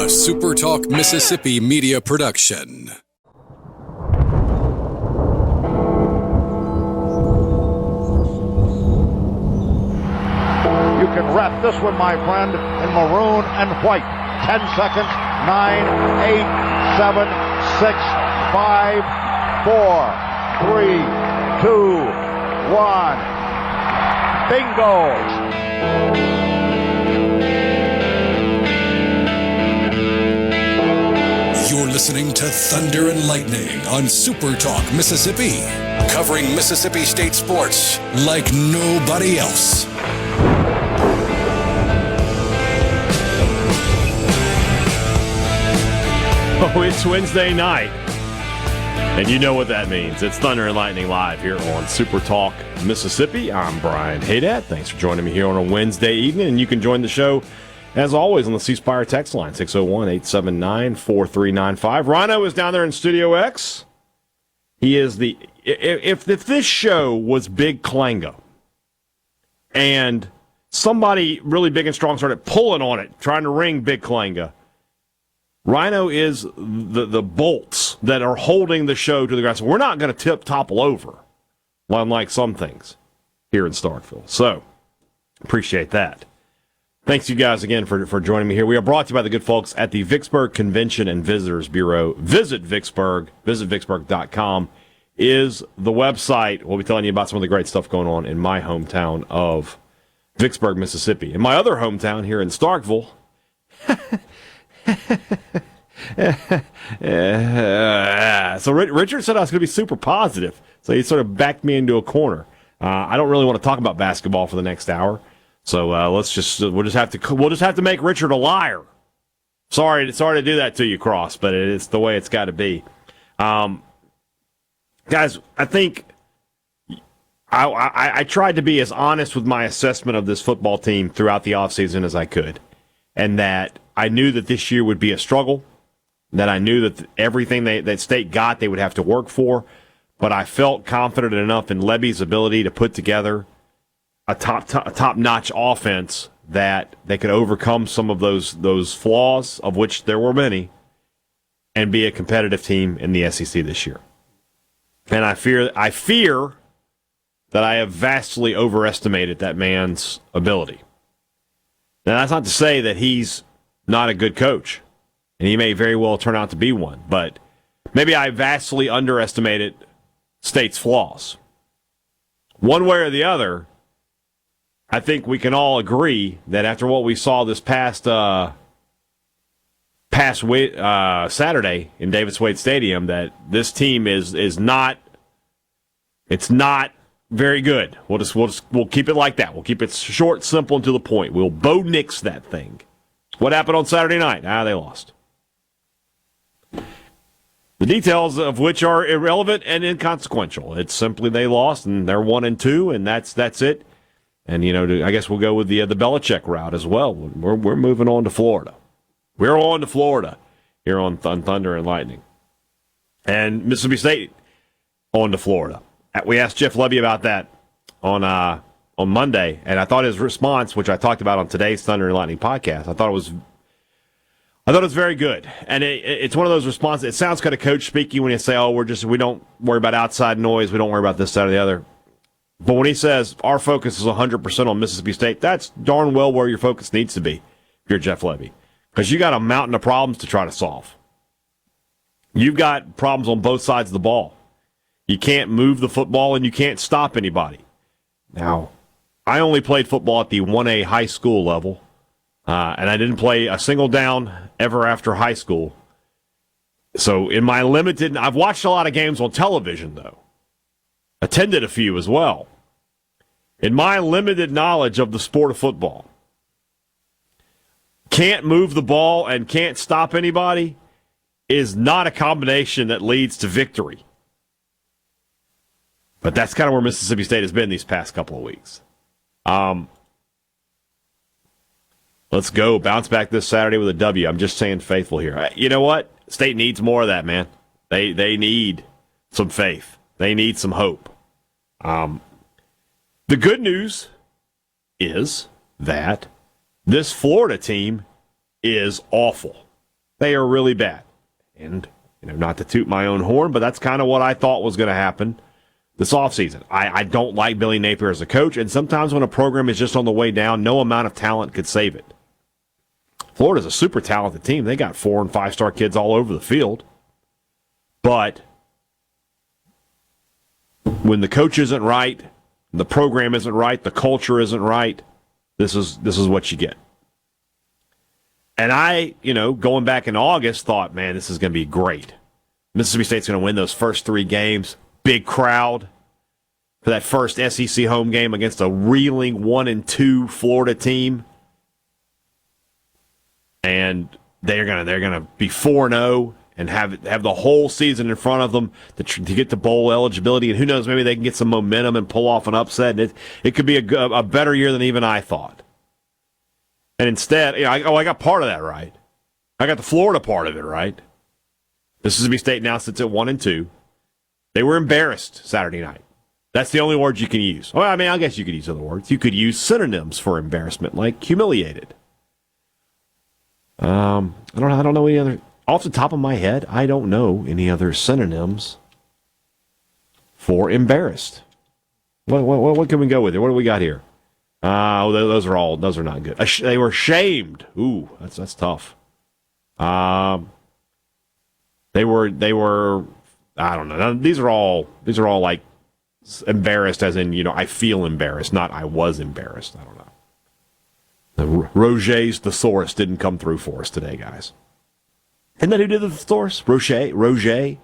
SuperTalk Mississippi Media production. You can wrap this one, my friend, in maroon and white. 10 seconds. 9, 8, 7, 6, 5, 4, 3, 2, 1. Bingo! You're listening to Thunder and Lightning on SuperTalk Mississippi, covering Mississippi State sports like nobody else. Oh, it's Wednesday night, and you know what that means. It's Thunder and Lightning live here on SuperTalk Mississippi. I'm Brian Hadad. Thanks for joining me here on a Wednesday evening, and you can join the show as always on the C Spire text line, 601-879-4395. Rhino is down there in Studio X. He is the if this show was Big Klanga and somebody really big and strong started pulling on it, trying to ring Big Klanga, Rhino is the bolts that are holding the show to the ground. So we're not going to topple over, unlike some things here in Starkville. So appreciate that. Thanks you guys again for joining me here. We are brought to you by the good folks at the Vicksburg Convention and Visitors Bureau. Visit Vicksburg. Visit Vicksburg.com is the website. We'll be telling you about some of the great stuff going on in my hometown of Vicksburg, Mississippi. In my other hometown here in Starkville, so Richard said I was going to be super positive, so he sort of backed me into a corner. I don't really want to talk about basketball for the next hour, so we'll just have to make Richard a liar. Sorry to do that to you, Cross, but it's the way it's got to be. Guys, I think I tried to be as honest with my assessment of this football team throughout the offseason as I could, and that I knew that this year would be a struggle, that I knew that everything that State got they would have to work for, but I felt confident enough in Lebby's ability to put together a top-notch offense that they could overcome some of those flaws, of which there were many, and be a competitive team in the SEC this year. And I fear that I have vastly overestimated that man's ability. Now, that's not to say that he's not a good coach, and he may very well turn out to be one, but maybe I vastly underestimated State's flaws. One way or the other, I think we can all agree that after what we saw this past Saturday in Davis Wade Stadium, that this team is not very good. We'll keep it like that. We'll keep it short, simple, and to the point. We'll Bo Nix that thing. What happened on Saturday night? They lost. The details of which are irrelevant and inconsequential. It's simply they lost, and they're 1-2, and that's it. And I guess we'll go with the Belichick route as well. We're moving on to Florida. We're on to Florida here on Thunder and Lightning, and Mississippi State on to Florida. We asked Jeff Lebby about that on Monday, and I thought his response, which I talked about on today's Thunder and Lightning podcast, I thought it was very good. And it's one of those responses. It sounds kind of coach speaking when you say, "Oh, we don't worry about outside noise. We don't worry about this, that, or the other." But when he says our focus is 100% on Mississippi State, that's darn well where your focus needs to be if you're Jeff Lebby, because you got a mountain of problems to try to solve. You've got problems on both sides of the ball. You can't move the football, and you can't stop anybody. Now, I only played football at the 1A high school level, and I didn't play a single down ever after high school. So in my limited, I've watched a lot of games on television, though. Attended a few as well. In my limited knowledge of the sport of football, can't move the ball and can't stop anybody is not a combination that leads to victory. But that's kind of where Mississippi State has been these past couple of weeks. Let's go. Bounce back this Saturday with a W. I'm just saying faithful here. You know what? State needs more of that, man. They need some faith. They need some hope. The good news is that this Florida team is awful. They are really bad. And, not to toot my own horn, but that's kind of what I thought was going to happen this offseason. I don't like Billy Napier as a coach, and sometimes when a program is just on the way down, no amount of talent could save it. Florida's a super talented team. They got 4- and 5-star kids all over the field. But when the coach isn't right, the program isn't right, the culture isn't right, this is what you get. And I, going back in August, thought, man, this is going to be great. Mississippi State's going to win those first 3 games. Big crowd for that first SEC home game against a reeling 1-2 Florida team. And they're gonna be 4-0 and have the whole season in front of them to get to bowl eligibility. And who knows, maybe they can get some momentum and pull off an upset. And it could be a better year than even I thought. And instead, I got part of that right. I got the Florida part of it right. Mississippi State now sits at 1-2. They were embarrassed Saturday night. That's the only word you can use. Well, I guess you could use other words. You could use synonyms for embarrassment, like humiliated. I don't know any other. Off the top of my head, I don't know any other synonyms for embarrassed. What can we go with here? What do we got here? Those are not good. They were shamed. Ooh, that's tough. They were. I don't know. These are all like embarrassed, as in I feel embarrassed, not I was embarrassed. I don't know. The Roger's thesaurus didn't come through for us today, guys. Isn't that who did the thesaurus? Roger.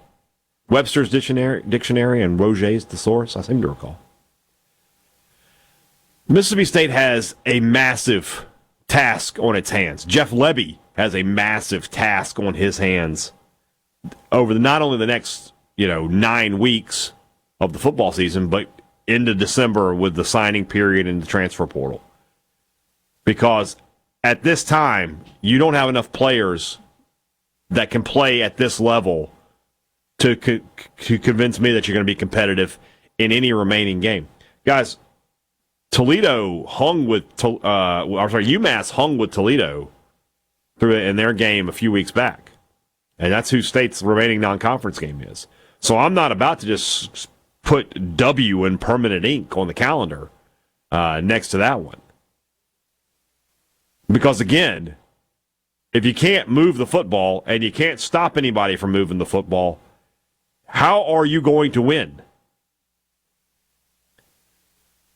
Webster's dictionary and Roger's thesaurus, I seem to recall. Mississippi State has a massive task on its hands. Jeff Lebby has a massive task on his hands over not only the next 9 weeks of the football season, but into December with the signing period and the transfer portal. Because at this time, you don't have enough players that can play at this level to convince me that you're going to be competitive in any remaining game. Guys, UMass hung with Toledo in their game a few weeks back. And that's who State's remaining non-conference game is. So I'm not about to just put W in permanent ink on the calendar next to that one. Because, again, if you can't move the football and you can't stop anybody from moving the football, how are you going to win?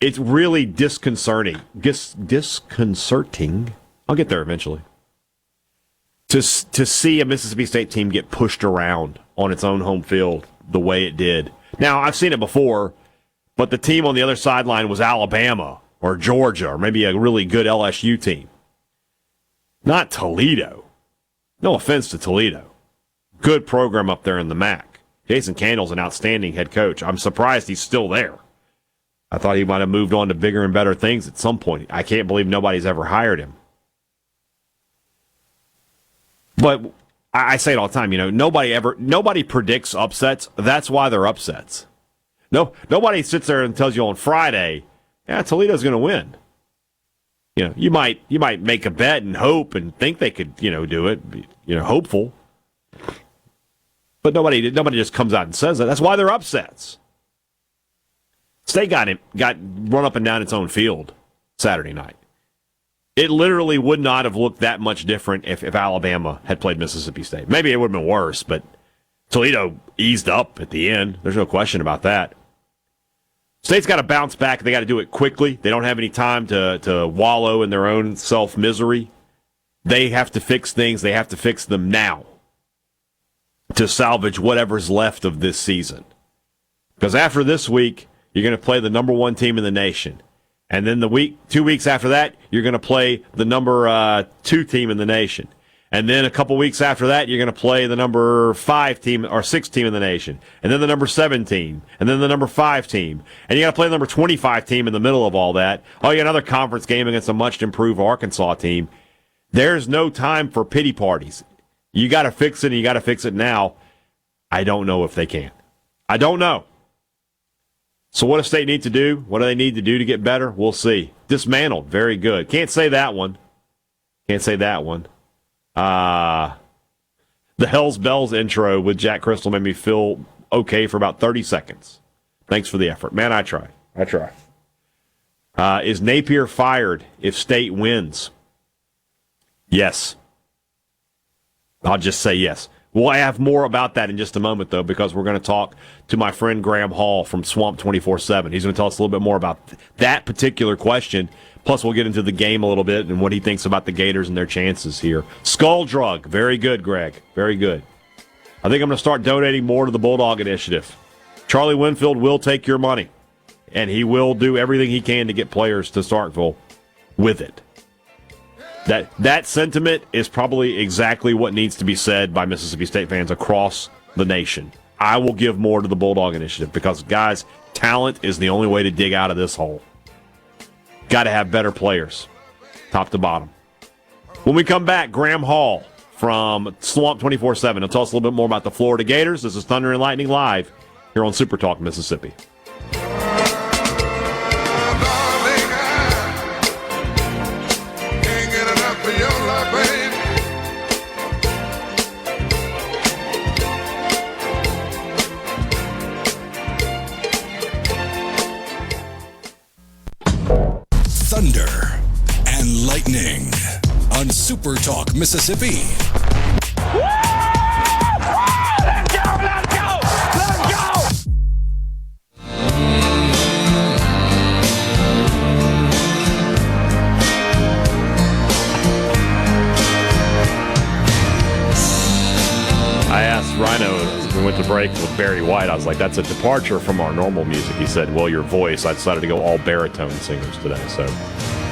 It's really disconcerting. Disconcerting. I'll get there eventually. To see a Mississippi State team get pushed around on its own home field the way it did. Now, I've seen it before, but the team on the other sideline was Alabama or Georgia or maybe a really good LSU team. Not Toledo. No offense to Toledo. Good program up there in the MAC. Jason Candle's an outstanding head coach. I'm surprised he's still there. I thought he might have moved on to bigger and better things at some point. I can't believe nobody's ever hired him. But I say it all the time, nobody predicts upsets. That's why they're upsets. No, nobody sits there and tells you on Friday, Toledo's going to win. You might make a bet and hope and think they could, do it, hopeful. But nobody just comes out and says that. That's why they're upsets. State got run up and down its own field Saturday night. It literally would not have looked that much different if Alabama had played Mississippi State. Maybe it would have been worse, but Toledo eased up at the end. There's no question about that. State's got to bounce back. They got to do it quickly. They don't have any time to wallow in their own self-misery. They have to fix things. They have to fix them now to salvage whatever's left of this season. Because after this week, you're going to play the number 1 team in the nation. And then 2 weeks after that, you're going to play the number 2 team in the nation. And then a couple weeks after that, you're going to play the number 5 team or 6 team in the nation. And then the number 7 team. And then the number 5 team. And you got to play the number 25 team in the middle of all that. Oh, you got another conference game against a much improved Arkansas team. There's no time for pity parties. You got to fix it, and you got to fix it now. I don't know if they can. I don't know. So what does State need to do? What do they need to do to get better? We'll see. Dismantled. Very good. Can't say that one. The Hell's Bells intro with Jack Crystal made me feel okay for about 30 seconds. Thanks for the effort. Man, I try. Is Napier fired if State wins? Yes. I'll just say yes. We'll have more about that in just a moment, though, because we're going to talk to my friend Graham Hall from Swamp 24/7. He's going to tell us a little bit more about that particular question. Plus, we'll get into the game a little bit and what he thinks about the Gators and their chances here. Skull Drug. Very good, Greg. Very good. I think I'm going to start donating more to the Bulldog Initiative. Charlie Winfield will take your money, and he will do everything he can to get players to Starkville with it. That sentiment is probably exactly what needs to be said by Mississippi State fans across the nation. I will give more to the Bulldog Initiative because, guys, talent is the only way to dig out of this hole. Got to have better players, top to bottom. When we come back, Graham Hall from Swamp 24/7. He'll tell us a little bit more about the Florida Gators. This is Thunder and Lightning Live here on SuperTalk Mississippi. Thunder and Lightning on SuperTalk Mississippi. Let's go! I asked Rhino as we went to break with Barry White, I was like, that's a departure from our normal music. He said, well, your voice. I decided to go all baritone singers today, so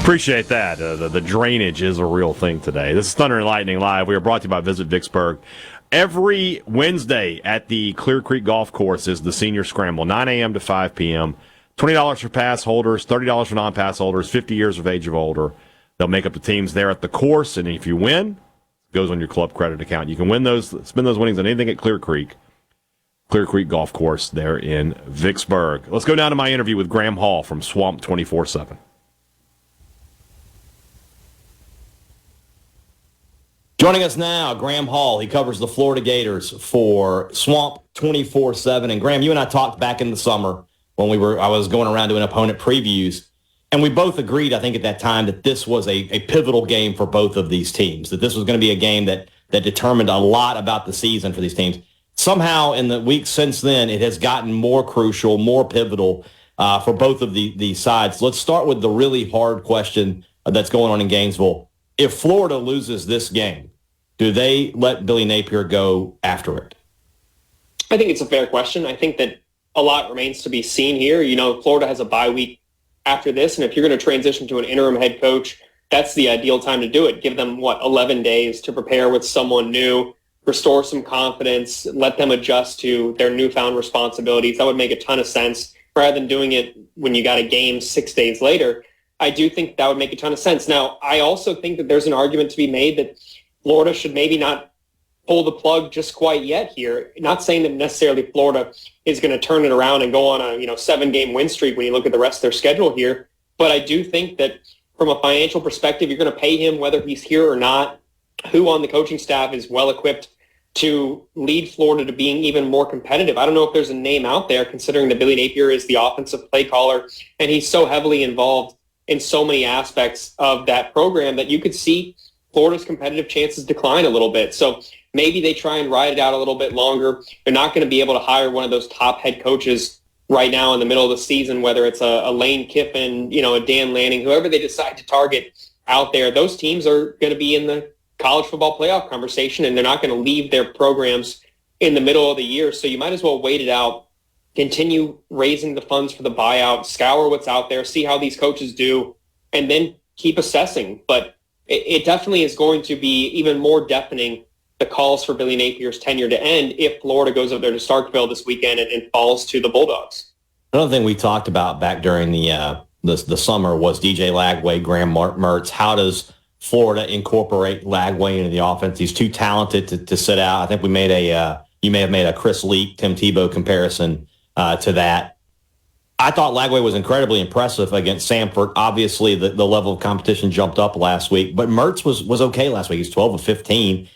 appreciate that. The drainage is a real thing today. This is Thunder and Lightning Live. We are brought to you by Visit Vicksburg. Every Wednesday at the Clear Creek Golf Course is the Senior Scramble, 9 a.m. to 5 p.m. $20 for pass holders, $30 for non-pass holders, 50 years of age of older. They'll make up the teams there at the course, and if you win, it goes on your club credit account. You can spend those winnings on anything at Clear Creek Golf Course there in Vicksburg. Let's go down to my interview with Graham Hall from Swamp 24/7. Joining us now, Graham Hall. He covers the Florida Gators for Swamp 24/7. And Graham, you and I talked back in the summer when I was going around doing opponent previews, and we both agreed, I think at that time, that this was a pivotal game for both of these teams, that this was going to be a game that determined a lot about the season for these teams. Somehow in the weeks since then, it has gotten more crucial, more pivotal for both of these sides. Let's start with the really hard question that's going on in Gainesville. If Florida loses this game, do they let Billy Napier go after it? I think it's a fair question. I think that a lot remains to be seen here. You know, Florida has a bye week after this, and if you're going to transition to an interim head coach, that's the ideal time to do it. Give them, 11 days to prepare with someone new, restore some confidence, let them adjust to their newfound responsibilities. That would make a ton of sense rather than doing it when you got a game 6 days later. I do think that would make a ton of sense. Now, I also think that there's an argument to be made that Florida should maybe not pull the plug just quite yet here. Not saying that necessarily Florida is going to turn it around and go on a 7-game win streak when you look at the rest of their schedule here. But I do think that from a financial perspective, you're going to pay him whether he's here or not. Who on the coaching staff is well equipped to lead Florida to being even more competitive? I don't know if there's a name out there, considering that Billy Napier is the offensive play caller, and he's so heavily involved in so many aspects of that program that you could see Florida's competitive chances decline a little bit. So maybe they try and ride it out a little bit longer. They're not going to be able to hire one of those top head coaches right now in the middle of the season, whether it's a Lane Kiffin, a Dan Lanning, whoever they decide to target out there. Those teams are going to be in the college football playoff conversation, and they're not going to leave their programs in the middle of the year. So you might as well wait it out, continue raising the funds for the buyout, scour what's out there, see how these coaches do, and then keep assessing. But it definitely is going to be even more deafening, the calls for Billy Napier's tenure to end, if Florida goes up there to Starkville this weekend and falls to the Bulldogs. Another thing we talked about back during the summer was DJ Lagway, Graham Mertz. How does Florida incorporate Lagway into the offense? He's too talented to sit out. I think you may have made a Chris Leak, Tim Tebow comparison to that. I thought Lagway was incredibly impressive against Samford. Obviously, the level of competition jumped up last week, but Mertz was okay last week. He's 12 of 15.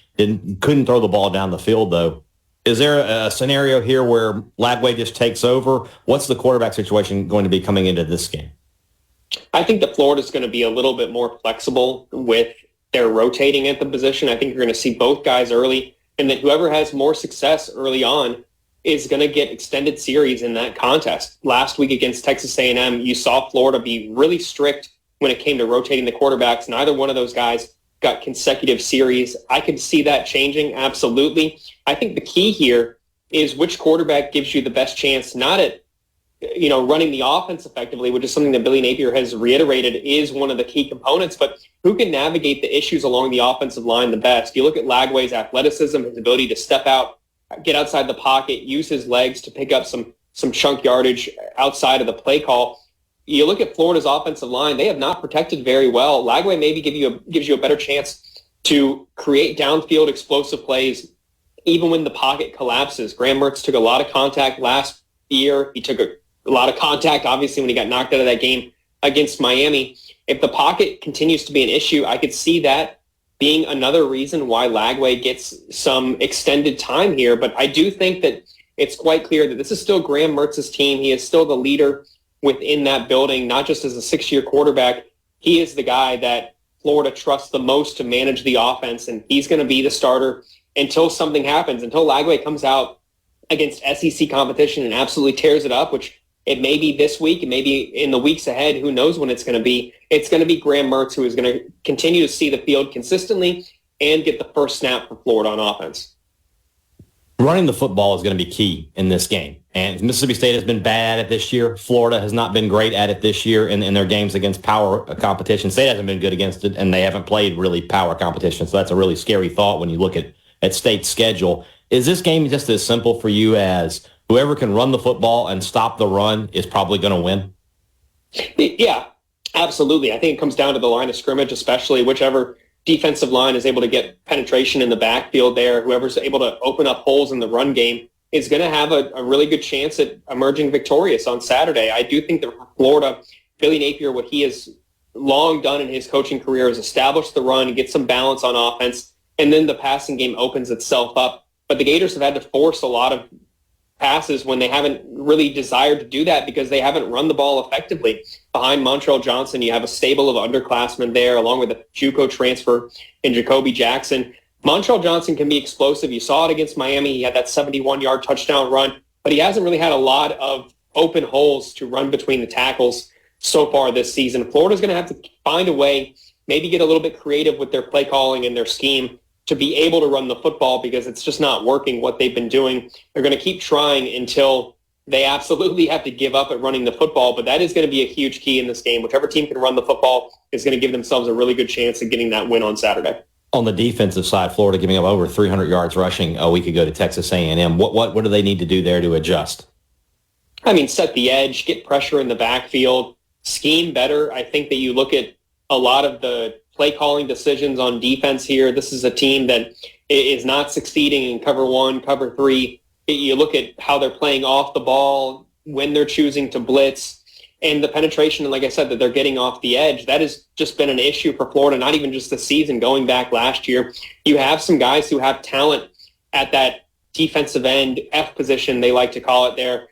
couldn't throw the ball down the field, though. Is there a scenario here where Lagway just takes over? What's the quarterback situation going to be coming into this game? I think that Florida's going to be a little bit more flexible with their rotating at the position. I think you're going to see both guys early, and that whoever has more success early on is going to get extended series in that contest. Last week against Texas A&M, you saw Florida be really strict when it came to rotating the quarterbacks. Neither one of those guys got consecutive series. I could see that changing, absolutely. I think the key here is which quarterback gives you the best chance, not at running the offense effectively, which is something that Billy Napier has reiterated is one of the key components, but who can navigate the issues along the offensive line the best. You look at Lagway's athleticism, his ability to step out, get outside the pocket, use his legs to pick up some chunk yardage outside of the play call. You look at Florida's offensive line, they have not protected very well. Lagway maybe gives you a better chance to create downfield explosive plays even when the pocket collapses. Graham Mertz took a lot of contact last year. He took a lot of contact, obviously, when he got knocked out of that game against Miami. If the pocket continues to be an issue, I could see that being another reason why Lagway gets some extended time here. But I do think that it's quite clear that this is still Graham Mertz's team. He is still the leader within that building, not just as a six-year quarterback. He is the guy that Florida trusts the most to manage the offense, and he's going to be the starter until something happens, until Lagway comes out against SEC competition and absolutely tears it up, which it may be this week, it may be in the weeks ahead. Who knows when it's going to be. It's going to be Graham Mertz who is going to continue to see the field consistently and get the first snap for Florida on offense. Running the football is going to be key in this game. And Mississippi State has been bad at it this year. Florida has not been great at it this year in their games against power competition. State hasn't been good against it, and they haven't played really power competition. So that's a really scary thought when you look at State's schedule. Is this game just as simple for you as whoever can run the football and stop the run is probably going to win? Yeah, absolutely. I think it comes down to the line of scrimmage, especially whichever defensive line is able to get penetration in the backfield there. Whoever's able to open up holes in the run game is going to have a really good chance at emerging victorious on Saturday. I do think that for Florida, Billy Napier, what he has long done in his coaching career is establish the run, get some balance on offense, and then the passing game opens itself up. But the Gators have had to force a lot of passes when they haven't really desired to do that because they haven't run the ball effectively. Behind Montrell Johnson, you have a stable of underclassmen there, along with a JUCO transfer in Jacoby Jackson. Montrell Johnson can be explosive. You saw it against Miami. He had that 71-yard touchdown run, but he hasn't really had a lot of open holes to run between the tackles so far this season. Florida's going to have to find a way, maybe get a little bit creative with their play calling and their scheme to be able to run the football because it's just not working what they've been doing. They're going to keep trying until they absolutely have to give up at running the football, but that is going to be a huge key in this game. Whichever team can run the football is going to give themselves a really good chance at getting that win on Saturday. On the defensive side, Florida giving up over 300 yards rushing a week ago to Texas A&M. What do they need to do there to adjust? I mean, set the edge, get pressure in the backfield, scheme better. I think that you look at a lot of the play calling decisions on defense here. This is a team that is not succeeding in cover one, cover three. You look at how they're playing off the ball, when they're choosing to blitz, and the penetration, and like I said, that they're getting off the edge. That has just been an issue for Florida, not even just this season, going back last year. You have some guys who have talent at that defensive end, F position, they like to call it there.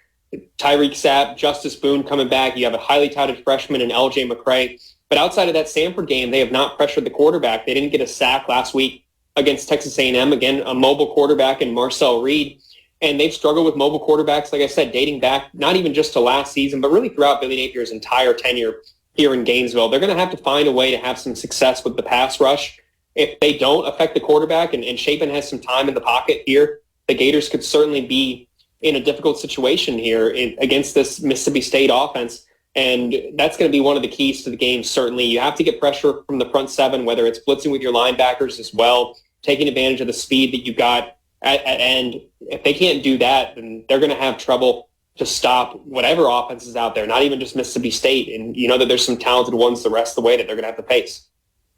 Tyreek Sapp, Justice Boone coming back. You have a highly touted freshman in LJ McCray. But outside of that Samford game, they have not pressured the quarterback. They didn't get a sack last week against Texas A&M. Again, a mobile quarterback in Marcel Reed. And they've struggled with mobile quarterbacks, like I said, dating back not even just to last season, but really throughout Billy Napier's entire tenure here in Gainesville. They're going to have to find a way to have some success with the pass rush. If they don't affect the quarterback, and Shapen has some time in the pocket here, the Gators could certainly be in a difficult situation here against this Mississippi State offense. And that's going to be one of the keys to the game, certainly. You have to get pressure from the front seven, whether it's blitzing with your linebackers as well, taking advantage of the speed that you got at end. If they can't do that, then they're going to have trouble to stop whatever offense is out there, not even just Mississippi State. And you know that there's some talented ones the rest of the way that they're going to have to face.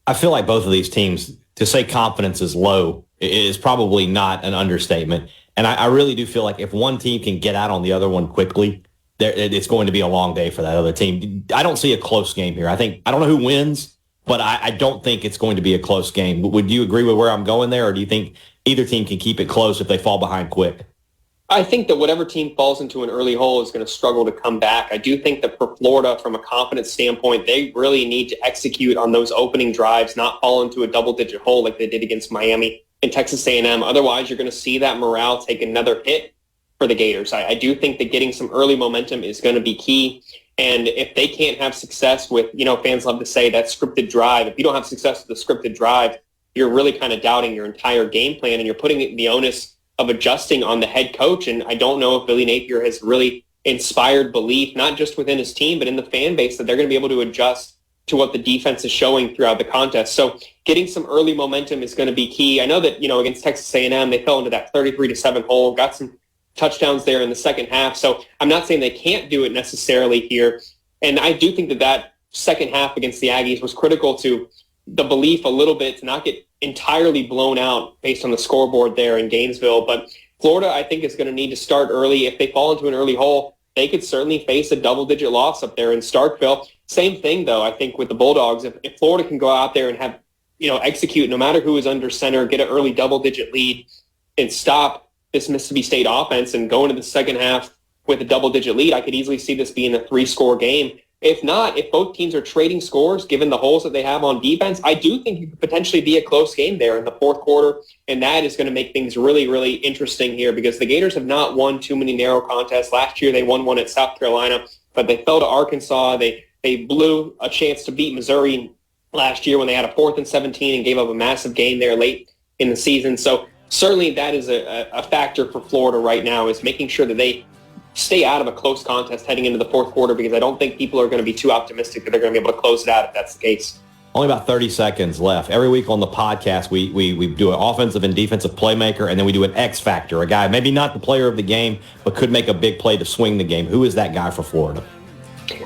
I feel like both of these teams, to say confidence is low is probably not an understatement. And I really do feel like if one team can get out on the other one quickly, it's going to be a long day for that other team. I don't see a close game here. I don't know who wins, but I don't think it's going to be a close game. Would you agree with where I'm going there, or do you think either team can keep it close if they fall behind quick? I think that whatever team falls into an early hole is going to struggle to come back. I do think that for Florida, from a confidence standpoint, they really need to execute on those opening drives, not fall into a double-digit hole like they did against Miami and Texas A&M. Otherwise, you're going to see that morale take another hit for the Gators. I do think that getting some early momentum is going to be key. And if they can't have success with, fans love to say that scripted drive, if you don't have success with the scripted drive, you're really kind of doubting your entire game plan, and you're putting the onus of adjusting on the head coach. And I don't know if Billy Napier has really inspired belief, not just within his team, but in the fan base, that they're going to be able to adjust to what the defense is showing throughout the contest. So getting some early momentum is going to be key. I know that, against Texas A&M, they fell into that 33-7 hole, got some touchdowns there in the second half. So I'm not saying they can't do it necessarily here. And I do think that second half against the Aggies was critical to the belief a little bit to not get entirely blown out based on the scoreboard there in Gainesville. But Florida, I think, is going to need to start early. If they fall into an early hole, they could certainly face a double-digit loss up there in Starkville. Same thing, though, I think, with the Bulldogs. If Florida can go out there and have, execute no matter who is under center, get an early double-digit lead and stop this Mississippi State offense and go into the second half with a double-digit lead, I could easily see this being a 3-score game. If not, if both teams are trading scores, given the holes that they have on defense, I do think it could potentially be a close game there in the fourth quarter, and that is going to make things really, really interesting here because the Gators have not won too many narrow contests. Last year they won one at South Carolina, but they fell to Arkansas. They blew a chance to beat Missouri last year when they had a 4th and 17 and gave up a massive game there late in the season. So certainly that is a factor for Florida right now, is making sure that they stay out of a close contest heading into the fourth quarter, because I don't think people are going to be too optimistic that they're going to be able to close it out if that's the case. Only about 30 seconds left. Every week on the podcast, we do an offensive and defensive playmaker, and then we do an X factor, a guy maybe not the player of the game, but could make a big play to swing the game. Who is that guy for Florida?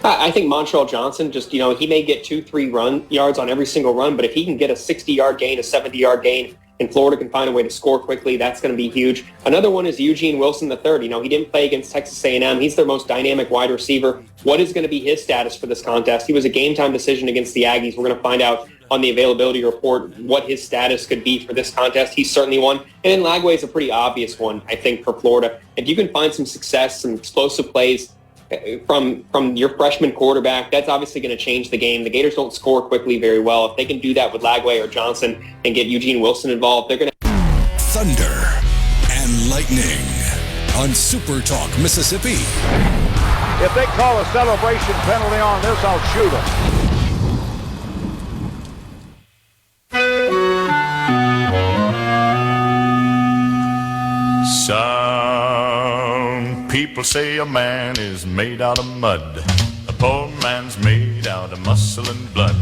I think Montrell Johnson, he may get 2-3 run yards on every single run, but if he can get a 60-yard gain, a 70-yard gain, and Florida can find a way to score quickly, that's going to be huge. Another one is Eugene Wilson III. He didn't play against Texas A&M. He's their most dynamic wide receiver. What is going to be his status for this contest? He was a game-time decision against the Aggies. We're going to find out on the availability report what his status could be for this contest. He's certainly one. And then Lagway is a pretty obvious one, I think, for Florida. If you can find some success, some explosive plays from your freshman quarterback, that's obviously going to change the game. The Gators don't score quickly very well. If they can do that with Lagway or Johnson and get Eugene Wilson involved, they're going to... Thunder and lightning on SuperTalk Mississippi. If they call a celebration penalty on this, I'll shoot them. Some people say a man is made out of mud. A poor man's made out of muscle and blood.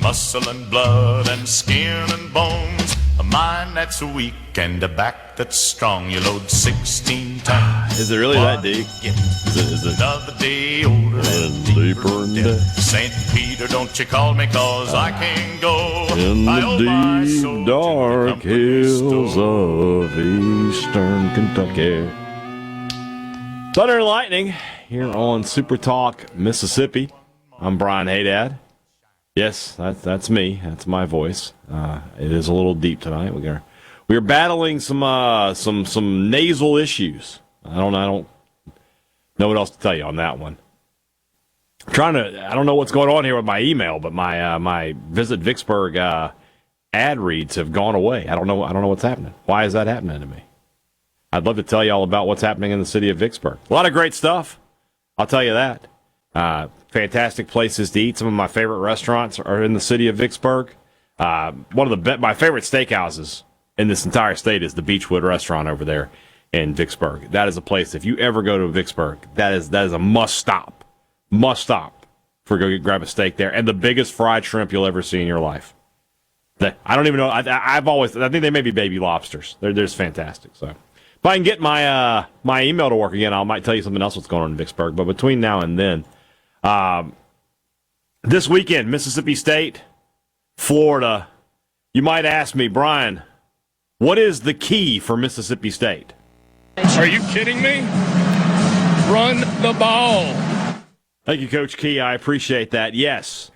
Muscle and blood and skin and bones. A mind that's weak and a back that's strong. You load 16 times. Is it really that deep? Is it another day older and deeper in debt? St. Peter, don't you call me, cause I can't go. In the deep, dark hills of eastern Kentucky. Thunder and lightning here on SuperTalk Mississippi. I'm Brian Hadad. Yes, that's me. That's my voice. It is a little deep tonight. We're battling some nasal issues. I don't know what else to tell you on that one. I don't know what's going on here with my email, but my Visit Vicksburg ad reads have gone away. I don't know what's happening. Why is that happening to me? I'd love to tell you all about what's happening in the city of Vicksburg. A lot of great stuff. I'll tell you that. Fantastic places to eat. Some of my favorite restaurants are in the city of Vicksburg. One of my favorite steakhouses in this entire state is the Beechwood restaurant over there in Vicksburg. That is a place, if you ever go to Vicksburg, that is a must stop for grab a steak there. And the biggest fried shrimp you'll ever see in your life. I don't even know. I think they may be baby lobsters. They're just fantastic. So if I can get my email to work again, I might tell you something else what's going on in Vicksburg. But between now and then, this weekend, Mississippi State, Florida. You might ask me, Brian, what is the key for Mississippi State? Are you kidding me? Run the ball. Thank you, Coach Key. I appreciate that. Yes,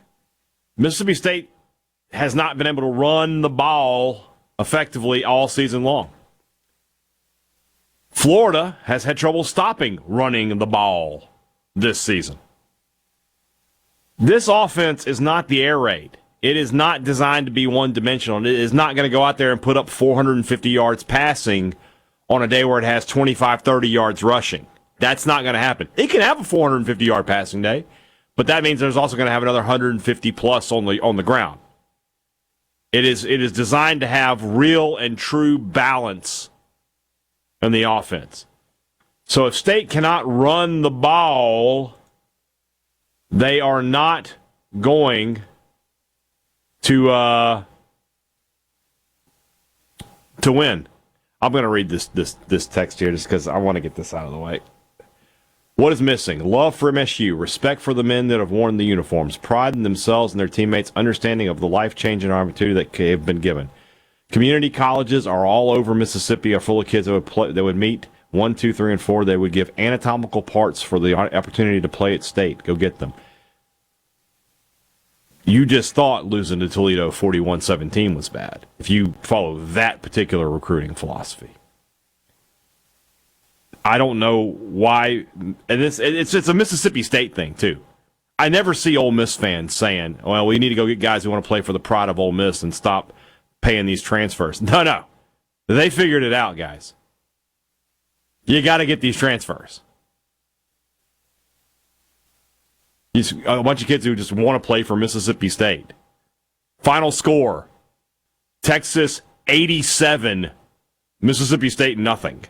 Mississippi State has not been able to run the ball effectively all season long. Florida has had trouble stopping running the ball this season. This offense is not the air raid. It is not designed to be one-dimensional. It is not going to go out there and put up 450 yards passing on a day where it has 25, 30 yards rushing. That's not going to happen. It can have a 450-yard passing day, but that means there's also going to have another 150-plus on the ground. It is designed to have real and true balance in the offense. So if State cannot run the ball, they are not going to win. I'm going to read this text here just because I want to get this out of the way. What is missing? Love for MSU, respect for the men that have worn the uniforms, pride in themselves and their teammates, understanding of the life-changing opportunity that have been given. Community colleges are all over Mississippi, are full of kids that would meet 1, 2, 3, and 4. They would give anatomical parts for the opportunity to play at State. Go get them. You just thought losing to Toledo 41-17 was bad if you follow that particular recruiting philosophy. I don't know why, and it's a Mississippi State thing too. I never see Ole Miss fans saying, well, we need to go get guys who want to play for the pride of Ole Miss and stop paying these transfers. No. They figured it out, guys. You got to get these transfers. A bunch of kids who just want to play for Mississippi State. Final score, Texas 87, Mississippi State nothing.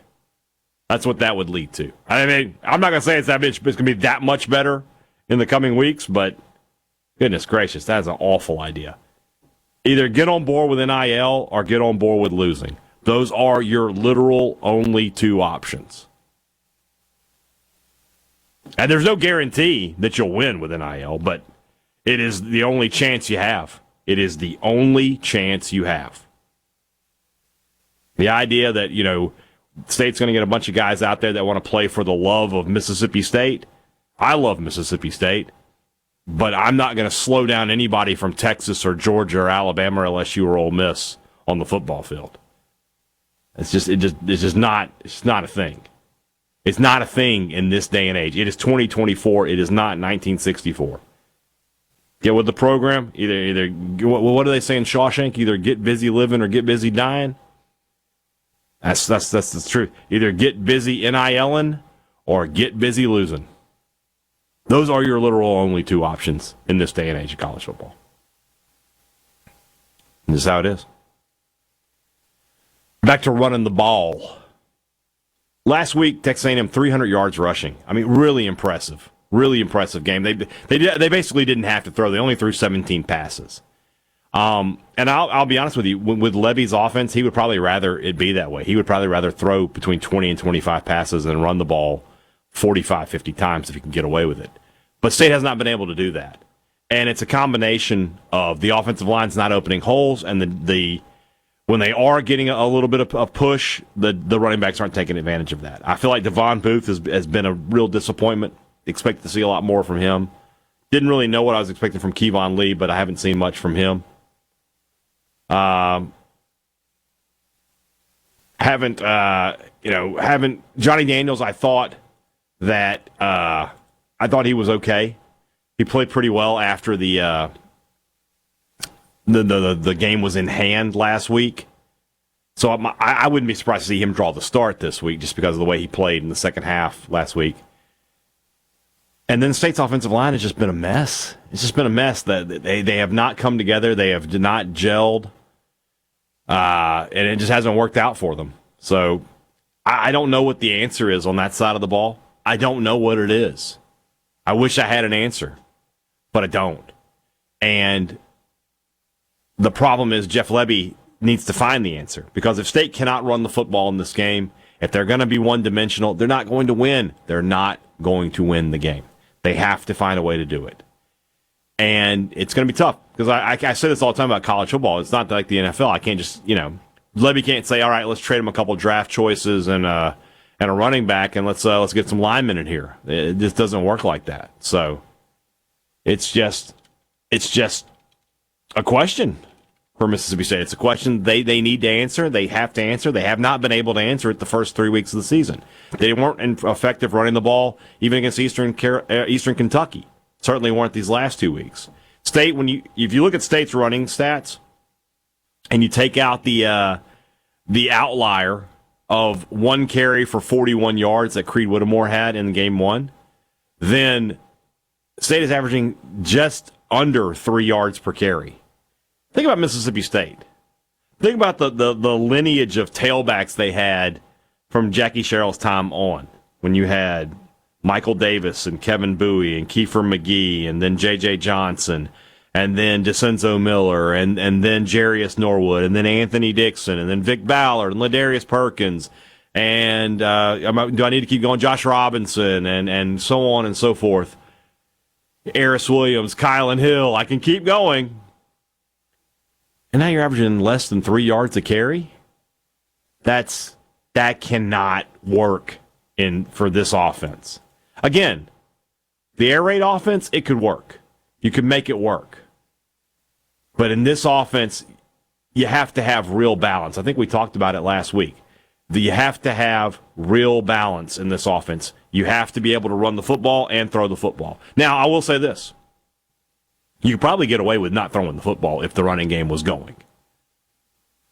That's what that would lead to. I mean, I'm not going to say it's going to be that much better in the coming weeks, but goodness gracious, that's an awful idea. Either get on board with NIL or get on board with losing. Those are your literal only two options. And there's no guarantee that you'll win with NIL, but it is the only chance you have. It is the only chance you have. The idea that, State's going to get a bunch of guys out there that want to play for the love of Mississippi State. I love Mississippi State, but I'm not going to slow down anybody from Texas or Georgia or Alabama or LSU or Ole Miss on the football field. It's just not a thing. It's not a thing in this day and age. It is 2024. It is not 1964. Get with the program. Either what do they say in Shawshank? Either get busy living or get busy dying. That's the truth. Either get busy NILing or get busy losing. Those are your literal only two options in this day and age of college football. And this is how it is. Back to running the ball. Last week, Texas A&M 300 yards rushing. I mean, really impressive. Really impressive game. They basically didn't have to throw. They only threw 17 passes. And I'll be honest with you, with Levy's offense, he would probably rather it be that way. He would probably rather throw between 20 and 25 passes than run the ball 45, 50 times if he can get away with it. But State has not been able to do that. And it's a combination of the offensive line's not opening holes and when they are getting a little bit of a push, the running backs aren't taking advantage of that. I feel like Devon Booth has been a real disappointment. Expect to see a lot more from him. Didn't really know what I was expecting from Kevon Lee, but I haven't seen much from him. Haven't Johnny Daniels. I thought he was okay. He played pretty well after the game was in hand last week. So I wouldn't be surprised to see him draw the start this week just because of the way he played in the second half last week. And then State's offensive line has just been a mess. It's just been a mess. That they have not come together. They have not gelled. And it just hasn't worked out for them. So I don't know what the answer is on that side of the ball. I don't know what it is. I wish I had an answer, but I don't. And the problem is Jeff Lebby needs to find the answer, because if State cannot run the football in this game, if they're going to be one-dimensional, they're not going to win. They're not going to win the game. They have to find a way to do it. And it's going to be tough, because I say this all the time about college football. It's not like the NFL. I can't just, Lebby can't say, all right, let's trade him a couple draft choices and a running back, and let's get some linemen in here. It just doesn't work like that. So it's just a question. for Mississippi State. It's a question they need to answer. They have to answer. They have not been able to answer it the first 3 weeks of the season. They weren't effective running the ball even against Eastern Kentucky. Certainly weren't these last 2 weeks. State, if you look at State's running stats and you take out the outlier of one carry for 41 yards that Creed Whittemore had in game one, then State is averaging just under 3 yards per carry. Think about Mississippi State. Think about the lineage of tailbacks they had from Jackie Sherrill's time on, when you had Michael Davis and Kevin Bowie and Kiefer McGee and then J.J. Johnson and then DeCenzo Miller and then Jarius Norwood and then Anthony Dixon and then Vic Ballard and Ladarius Perkins and do I need to keep going? Josh Robinson and so on and so forth. Eris Williams, Kylan Hill. I can keep going. And now you're averaging less than 3 yards a carry? That cannot work for this offense. Again, the air raid offense, it could work. You could make it work. But in this offense, you have to have real balance. I think we talked about it last week. You have to have real balance in this offense. You have to be able to run the football and throw the football. Now, I will say this. You could probably get away with not throwing the football if the running game was going.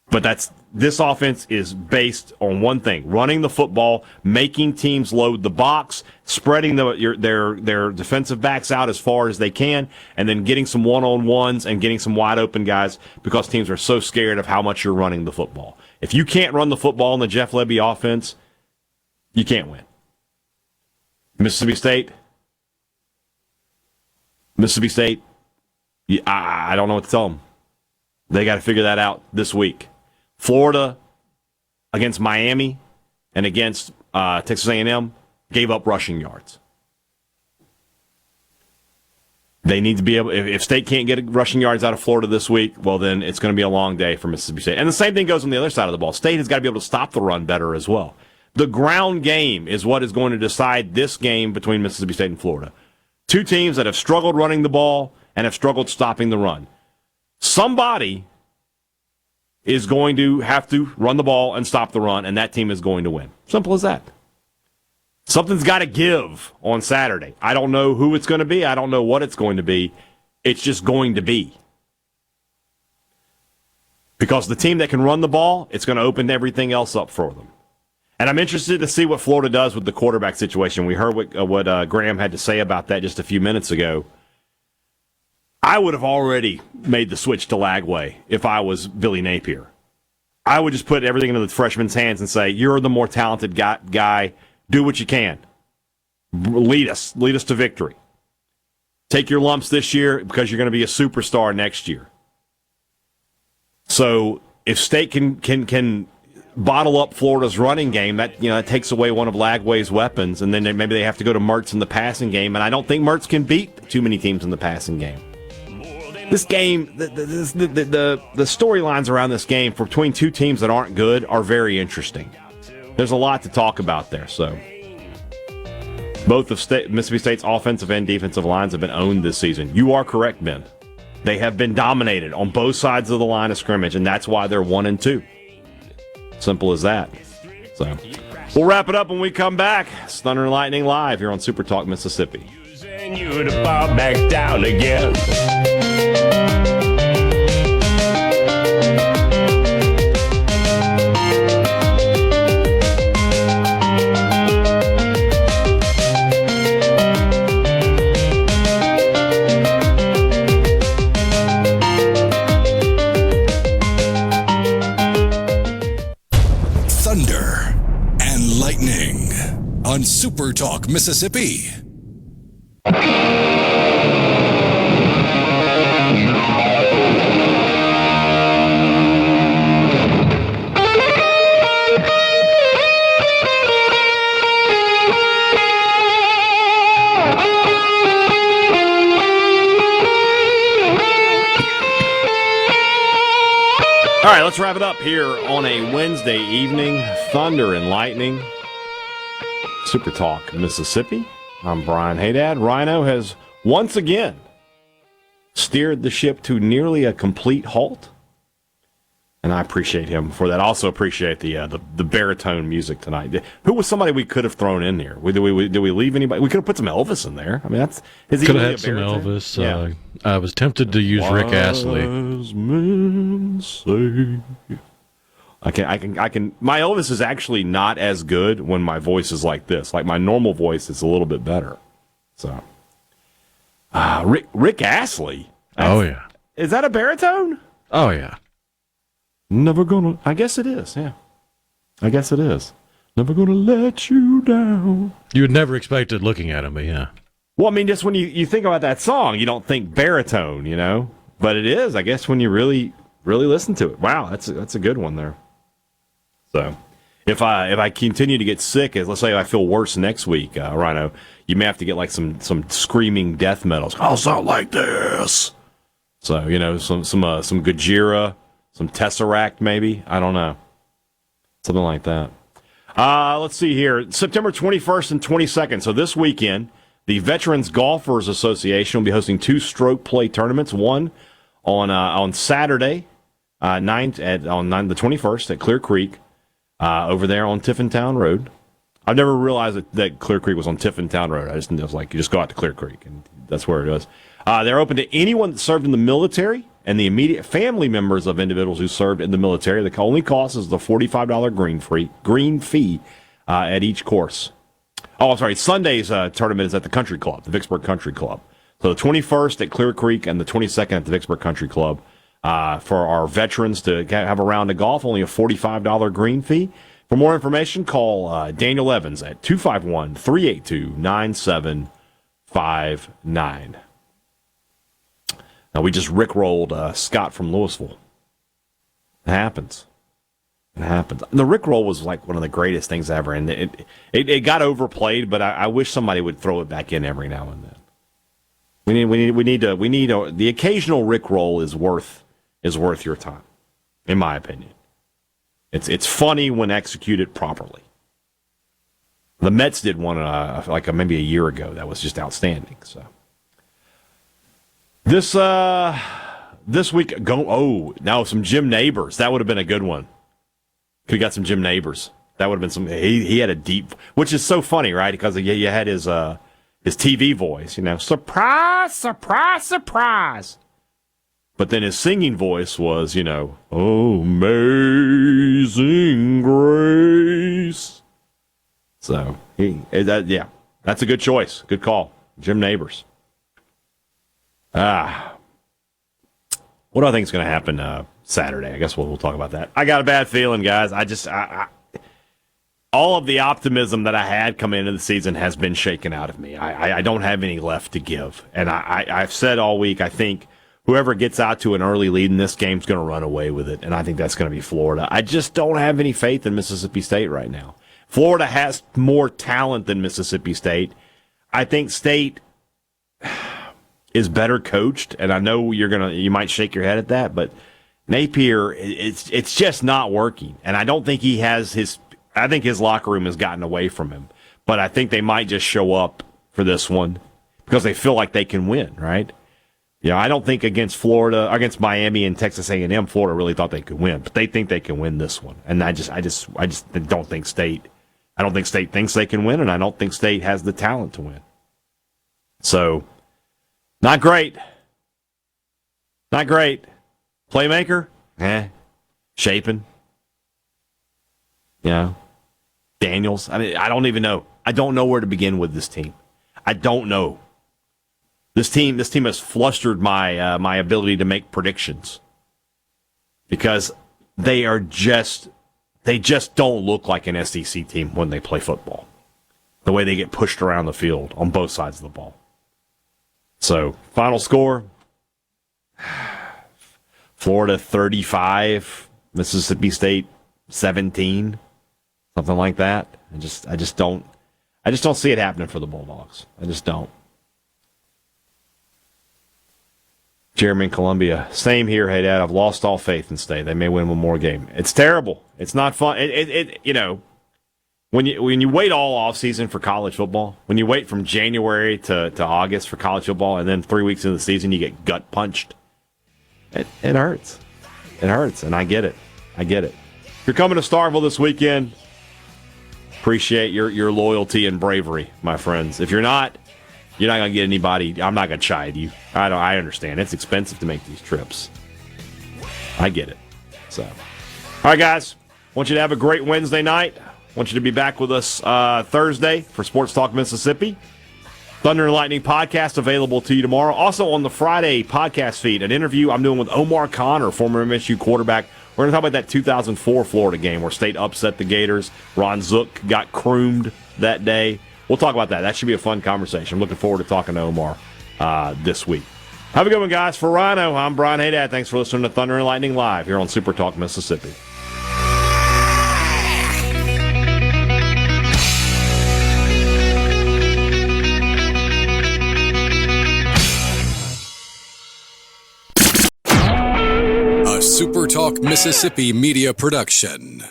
But this offense is based on one thing: running the football, making teams load the box, spreading their defensive backs out as far as they can, and then getting some one-on-ones and getting some wide-open guys because teams are so scared of how much you're running the football. If you can't run the football in the Jeff Lebby offense, you can't win. Mississippi State, I don't know what to tell them. They got to figure that out this week. Florida against Miami and against Texas A&M gave up rushing yards. They need to be able, if State can't get rushing yards out of Florida this week, well, then it's going to be a long day for Mississippi State. And the same thing goes on the other side of the ball. State has got to be able to stop the run better as well. The ground game is what is going to decide this game between Mississippi State and Florida. Two teams that have struggled running the ball and have struggled stopping the run. Somebody is going to have to run the ball and stop the run, and that team is going to win. Simple as that. Something's got to give on Saturday. I don't know who it's going to be. I don't know what it's going to be. It's just going to be. Because the team that can run the ball, it's going to open everything else up for them. And I'm interested to see what Florida does with the quarterback situation. We heard what Graham had to say about that just a few minutes ago. I would have already made the switch to Lagway if I was Billy Napier. I would just put everything into the freshman's hands and say, you're the more talented guy. Do what you can. Lead us to victory. Take your lumps this year because you're going to be a superstar next year. So if State can bottle up Florida's running game, that takes away one of Lagway's weapons, and then maybe they have to go to Mertz in the passing game. And I don't think Mertz can beat too many teams in the passing game. This game, the storylines around this game for between two teams that aren't good are very interesting. There's a lot to talk about there. So both of Mississippi State's offensive and defensive lines have been owned this season. You are correct, Ben. They have been dominated on both sides of the line of scrimmage, and that's why they're 1-2. Simple as that. So we'll wrap it up when we come back. It's Thunder and Lightning live here on SuperTalk Mississippi. You to fall back down again. Thunder and Lightning on SuperTalk Mississippi. All right, let's wrap it up here on a Wednesday evening. Thunder and Lightning, SuperTalk Mississippi. I'm Brian Hadad. Rhino has once again steered the ship to nearly a complete halt. And I appreciate him for that. I also appreciate the baritone music tonight. Who was somebody we could have thrown in here? Did we leave anybody? We could have put some Elvis in there. I mean, could have had some Elvis. Yeah. I was tempted to use Rick Astley. I can. My Elvis is actually not as good when my voice is like this. Like my normal voice is a little bit better. So, Rick Astley. Oh yeah. Is that a baritone? Oh yeah. Never gonna. I guess it is. Yeah. I guess it is. Never gonna let you down. You would never expect it looking at him, but yeah. Well, I mean, just when you think about that song, you don't think baritone, you know, but it is. I guess when you really listen to it. Wow, that's a good one there. So, if I continue to get sick, let's say I feel worse next week, Rhino, you may have to get like some screaming death metals. I'll sound like this. So some Gojira. Some Tesseract, maybe? I don't know. Something like that. Let's see here. September 21st and 22nd. So this weekend, the Veterans Golfers Association will be hosting 2 stroke play tournaments. One on Saturday, on the 21st at Clear Creek, over there on Tiffintown Road. I've never realized that Clear Creek was on Tiffintown Road. I was like, you just go out to Clear Creek, and that's where it is. They're open to anyone that served in the military and the immediate family members of individuals who served in the military. The only cost is the $45 green fee at each course. Oh, I'm sorry. Sunday's tournament is at the Country Club, the Vicksburg Country Club. So the 21st at Clear Creek and the 22nd at the Vicksburg Country Club for our veterans to have a round of golf, only a $45 green fee. For more information, call Daniel Evans at 251-382-9759. Now, we just rickrolled Scott from Louisville. It happens. It happens. The rickroll was like one of the greatest things ever, and it got overplayed, but I wish somebody would throw it back in every now and then. The occasional rickroll is worth your time, in my opinion. It's funny when executed properly. The Mets did one maybe a year ago that was just outstanding. So. This week, some Jim Neighbors. That would have been a good one. Could have got some Jim Neighbors. That would have been some. He had a deep, which is so funny, right? Because you had his TV voice, surprise, surprise, surprise. But then his singing voice was, oh, amazing grace. So that's a good choice, good call, Jim Neighbors. What do I think is going to happen Saturday? I guess we'll talk about that. I got a bad feeling, guys. All of the optimism that I had coming into the season has been shaken out of me. I don't have any left to give. And I've said all week, I think whoever gets out to an early lead in this game is going to run away with it, and I think that's going to be Florida. I just don't have any faith in Mississippi State right now. Florida has more talent than Mississippi State. I think State is better coached, and I know you might shake your head at that, but Napier, it's just not working, and I don't think he has I think his locker room has gotten away from him, but I think they might just show up for this one because they feel like they can win, right? I don't think against Miami and Texas A&M, Florida really thought they could win, but they think they can win this one, and I just don't think State. I don't think State thinks they can win, and I don't think State has the talent to win. So. Not great. Not great. Playmaker? Shaping. Daniels. I mean, I don't even know. I don't know where to begin with this team. I don't know. This team has flustered my ability to make predictions because they just don't look like an SEC team when they play football. The way they get pushed around the field on both sides of the ball. So, final score, Florida 35, Mississippi State 17, something like that. I just don't see it happening for the Bulldogs. I just don't. Jeremy in Columbia, same here, Hadad. I've lost all faith in State. They may win one more game. It's terrible. It's not fun. When you wait all off season for college football, when you wait from January to August for college football, and then 3 weeks into the season you get gut punched, it hurts. It hurts, and I get it. I get it. If you're coming to Starkville this weekend, appreciate your loyalty and bravery, my friends. If you're not going to get anybody. I'm not going to chide you. I understand. It's expensive to make these trips. I get it. So, all right, guys. Want you to have a great Wednesday night. Want you to be back with us Thursday for Sports Talk Mississippi. Thunder and Lightning podcast available to you tomorrow. Also on the Friday podcast feed, an interview I'm doing with Omar Connor, former MSU quarterback. We're going to talk about that 2004 Florida game where State upset the Gators. Ron Zook got croomed that day. We'll talk about that. That should be a fun conversation. I'm looking forward to talking to Omar this week. Have a good one, guys. For Rhino, I'm Brian Hadad. Thanks for listening to Thunder and Lightning Live here on SuperTalk Mississippi. A SuperTalk Mississippi Media production.